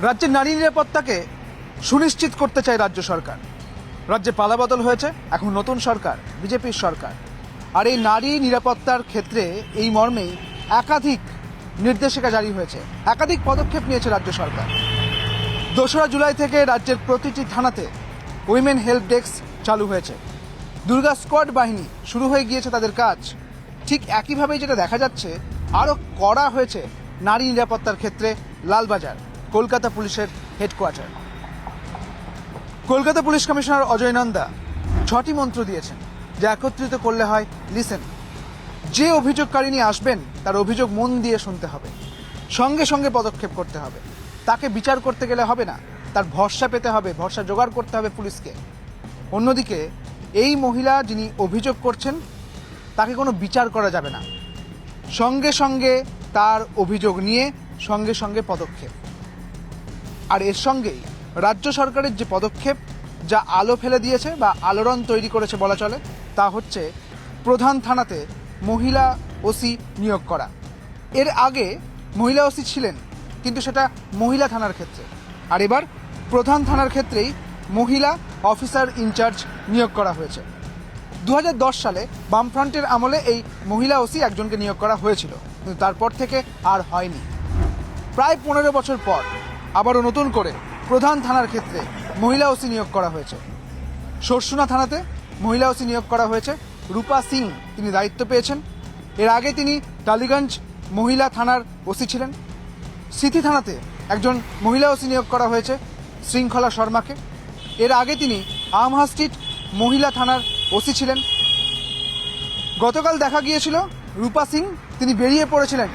রাজ্যের নারী নিরাপত্তাকে সুনিশ্চিত করতে চায় রাজ্য সরকার। রাজ্যে পালাবদল হয়েছে, এখন নতুন সরকার, বিজেপির সরকার। আর এই নারী নিরাপত্তার ক্ষেত্রে এই মর্মেই একাধিক নির্দেশিকা জারি হয়েছে, একাধিক পদক্ষেপ নিয়েছে রাজ্য সরকার। 2রা জুলাই থেকে রাজ্যের প্রতিটি থানাতে উইমেন হেল্প ডেস্ক চালু হয়েছে। দুর্গা স্কোয়াড বাহিনী শুরু হয়ে গিয়েছে তাদের কাজ। ঠিক একইভাবেই যেটা দেখা যাচ্ছে, আরও কড়া হয়েছে নারী নিরাপত্তার ক্ষেত্রে লালবাজার, কলকাতা পুলিশের headquarter. Kolkata police commissioner Ajay Nanda 6টি মন্ত্র দিয়েছেন, যা একত্রিত করলে হয় লিসেন। যে অভিযোগকারিনী আসবেন তার অভিযোগ মন দিয়ে শুনতে হবে, সঙ্গে সঙ্গে পদক্ষেপ করতে হবে। তাকে বিচার করতে গেলে হবে না, তার ভরসা পেতে হবে, ভরসা জোগাড় করতে হবে পুলিশকে। অন্যদিকে এই মহিলা যিনি অভিযোগ করছেন তাকে কোনো বিচার করা যাবে না, সঙ্গে সঙ্গে তার অভিযোগ নিয়ে সঙ্গে সঙ্গে পদক্ষেপ। আর এর সঙ্গেই রাজ্য সরকারের যে পদক্ষেপ, যা আলো ফেলে দিয়েছে বা আলোড়ন তৈরি করেছে বলা চলে, তা হচ্ছে প্রধান থানাতে মহিলা ওসি নিয়োগ করা। এর আগে মহিলা ওসি ছিলেন, কিন্তু সেটা মহিলা থানার ক্ষেত্রে। আর এবার প্রধান থানার ক্ষেত্রেই মহিলা অফিসার ইনচার্জ নিয়োগ করা হয়েছে। 2010 সালে বামফ্রন্টের আমলে এই মহিলা ওসি একজনকে নিয়োগ করা হয়েছিল, কিন্তু তারপর থেকে আর হয়নি। প্রায় 15 বছর পর আবারও নতুন করে প্রধান থানার ক্ষেত্রে মহিলা ওসি নিয়োগ করা হয়েছে। সরসুনা থানাতে মহিলা ওসি নিয়োগ করা হয়েছে রূপা সিং, তিনি দায়িত্ব পেয়েছেন। এর আগে তিনি টালিগঞ্জ মহিলা থানার ওসি ছিলেন। সিথি থানাতে একজন মহিলা ওসি নিয়োগ করা হয়েছে শৃঙ্খলা শর্মাকে। এর আগে তিনি আমহা স্ট্রিট মহিলা থানার ওসি ছিলেন। গতকাল দেখা গিয়েছিল রূপা সিং তিনি বেরিয়ে পড়েছিলেন,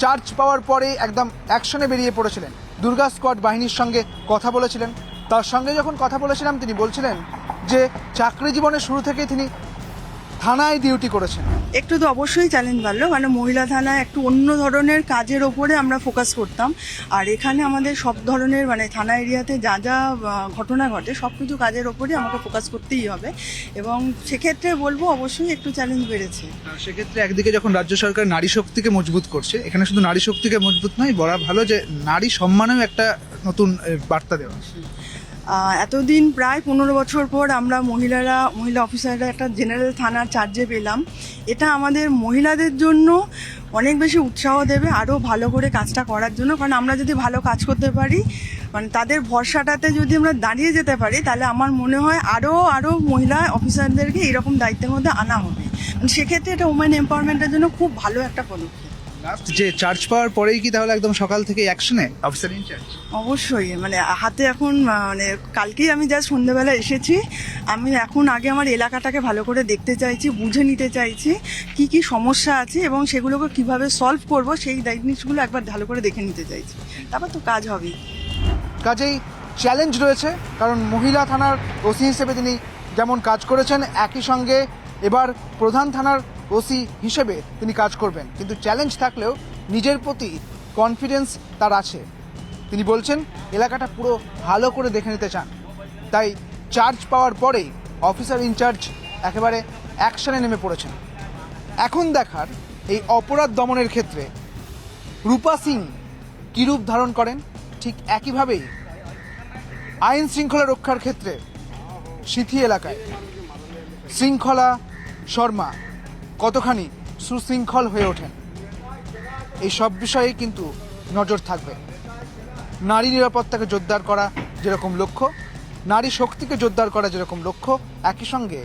চার্জ পাওয়ার পরে একদম অ্যাকশনে বেরিয়ে পড়েছিলেন, দুর্গা স্কোয়াড বাহিনীর সঙ্গে কথা বলেছিলেন। তার সঙ্গে যখন কথা বলেছিলাম তিনি বলছিলেন যে চাকরি জীবনের শুরু থেকেই তিনি থানায় ডিউটি করেছেন। একটু তো অবশ্যই চ্যালেঞ্জ বাড়লো, মানে মহিলা থানায় একটু অন্য ধরনের কাজের ওপরে আমরা ফোকাস করতাম। আর এখানে আমাদের সব ধরনের মানে থানা এরিয়াতে যা যা ঘটনা ঘটে সব কিছু কাজের ওপরই আমাকে ফোকাস করতেই হবে, এবং সেক্ষেত্রে বলবো অবশ্যই একটু চ্যালেঞ্জ বেড়েছে। সেক্ষেত্রে একদিকে যখন রাজ্য সরকার নারী শক্তিকে মজবুত করছে, এখানে শুধু নারী শক্তিকে মজবুত নয়, বলা ভালো যে নারী সম্মানেও একটা নতুন বার্তা দেওয়া। এতদিন প্রায় 15 বছর পর আমরা মহিলা অফিসাররা একটা জেনারেল থানার চার্জে পেলাম। এটা আমাদের মহিলাদের জন্য অনেক বেশি উৎসাহ দেবে আরও ভালো করে কাজটা করার জন্য। কারণ আমরা যদি ভালো কাজ করতে পারি, মানে তাদের ভরসাটাতে যদি আমরা দাঁড়িয়ে যেতে পারি, তাহলে আমার মনে হয় আরও মহিলা অফিসারদেরকে এরকম দায়িত্বের মধ্যে আনা হবে। সেক্ষেত্রে এটা উমেন এম্পাওয়ারমেন্টের জন্য খুব ভালো একটা পদক্ষেপ। যে চার্জ পাওয়ার পরেই কি তাহলে একদম সকাল থেকে অ্যাকশনে অফিসার ইনচার্জ? অবশ্যই, মানে হাতে এখন মানে কালকেই আমি যা সন্ধ্যেবেলা এসেছি, আমি এখন আগে আমার এলাকাটাকে ভালো করে দেখতে চাইছি, বুঝে নিতে চাইছি কি কি সমস্যা আছে এবং সেগুলোকে কিভাবে সলভ করব, সেই জিনিসগুলো একবার ভালো করে দেখে নিতে চাইছি, তারপর তো কাজ হবেই। কাজেই চ্যালেঞ্জ রয়েছে, কারণ মহিলা থানার ওসি হিসেবে তিনি যেমন কাজ করেছেন, একই সঙ্গে এবার প্রধান থানার ওসি হিসেবে তিনি কাজ করবেন। কিন্তু চ্যালেঞ্জ থাকলেও নিজের প্রতি কনফিডেন্স তার আছে। তিনি বলছেন এলাকাটা পুরো ভালো করে দেখে নিতে চান, তাই চার্জ পাওয়ার পরেই অফিসার ইনচার্জ একেবারে অ্যাকশনে নেমে পড়েছেন। এখন দেখার এই অপরাধ দমনের ক্ষেত্রে রূপা সিং কী রূপ ধারণ করেন। ঠিক একইভাবেই আইন শৃঙ্খলা রক্ষার ক্ষেত্রে সিথি এলাকায় শৃঙ্খলা শর্মা কতখানি সুশৃঙ্খল হয়ে ওঠেন, এই সব বিষয়ে কিন্তু নজর থাকবে। নারী নিরাপত্তাকে জোরদার করা যেরকম লক্ষ্য, নারী শক্তিকে জোরদার করা যেরকম লক্ষ্য, একই সঙ্গে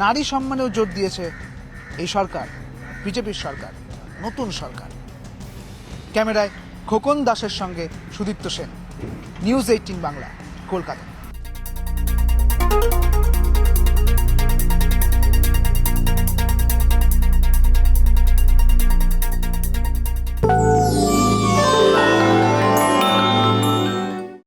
নারী সম্মানেও জোর দিয়েছে এই সরকার, বিজেপির সরকার, নতুন সরকার। ক্যামেরায় খোকন দাসের সঙ্গে সুদীপ্ত সেন, নিউজ 18 বাংলা, কলকাতা।